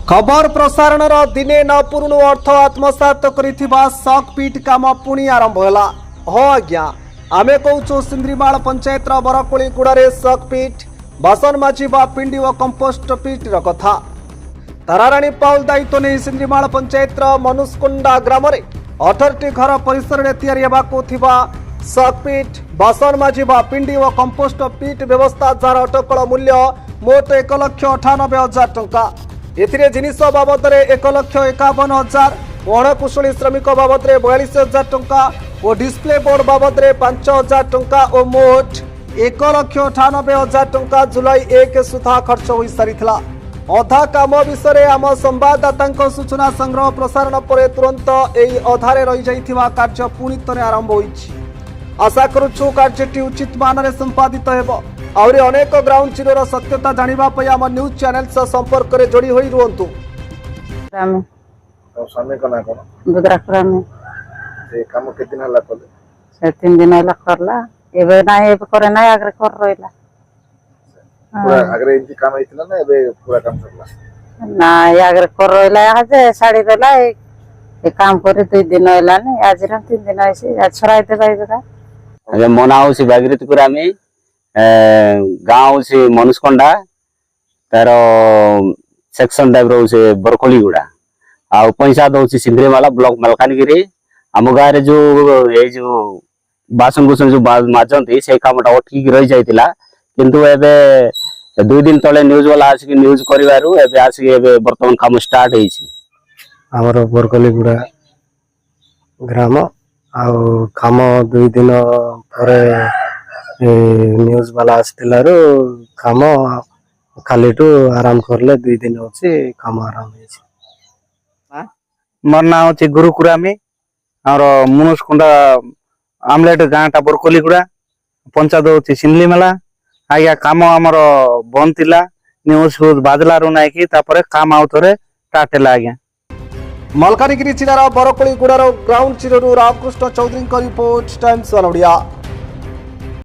खबर प्रसारण दिने न पुरुणु अर्थ आत्मसात करिथिबा सकपीट काम पुणी आरंभ होला। हो आज्ञा आमे कहूँ सिंद्रीमाल पंचायत बरकोली गुड़े सकपीट बासन माझी बा पिंडी और कंपोस्ट पीट कथा ताराराणी पाउल दायित्व नहीं सिंद्रीमाल पंचायत मनुष्कुंडा ग्राम 18टी घर परिसर में तैयारी हेबाकु थिबा सकपीट बासन माझी बा पिंडी और कंपोस्ट पीट व्यवस्था जार अटकल मूल्य मोट 1,98,000 टंका। एथिरे जिनिस बाबद 1,51,000 अणकुशली श्रमिक बाबद 42,000 टंका और डिस्प्ले बोर्ड बाबद 5,000 टंका और मोट 1,98,000 टंका जुलाई 1 सुधा खर्च हो सारीथिला। अधा काम विषय आम संवाददाता सूचना संग्रह प्रसारण पर तुरंत यही अधारे रही जाइथिबा कार्य पुणी थे आरंभ होइछि। आशा करुछु कार्यटी उचित मान रे संपादित हेबो। आउरी अनेक ग्राउंड जीरो सत्यता जानिबा पई आम न्यूज चैनल से संपर्क करे जोड़ी होई रुहंतु। रामे तो सामने कना कोन बुद्राखरा में से काम के दिन हला कोले से 3 दिन हला करला एबे ना एबे करे ना आगरे कर रहिला पूरा आगरे इनकी काम आइतला ना एबे पूरा काम करला ना आगरे कर रहिला आज साड़ी देला ए काम करे 2 दिन हला ने आज रा 3 दिन आइसे आज छराई दे भाई बेटा अगे मनाउ से बागरीतपुरा में गाँव से मनुष्कुंडा तार सेक्शन टाइप रो से बरकोली गुड़ा आ पैसा दौर सिंद्रीमाला ब्लॉक मलकानगिरी आम गाँव जो ये जो बासन बुसन जो माजती से कामटा अटक रही जाइतिला किंतु एबे 2 दिन तले न्यूज वाला आसिक न्यूज करिवारु एबे आसिक एबे वर्तमान काम स्टार्ट हेछि। हमर बरकोली गुड़ा ग्राम आ काम 2 दिन परे न्यूज वाला आसतिलारो काम खालीटू आराम करले 2 दिन होछि काम आराम हेछि। मोर ना होछि गुरुकुरामी और मुनुष्कुंडा आमलेट गाँटा बरकोली गुड़ा पंचायत होछि सिंदलीमाला आज्ञा काम आमर बंद थिला न्यूज बाजलारू नाई कि तापरे काम आउथरे स्टार्ट हैला आज्ञा। मलकानगिरी जिलार बरकोली गुड़ार ground zero Ramakrishna Chaudhary report Times of India.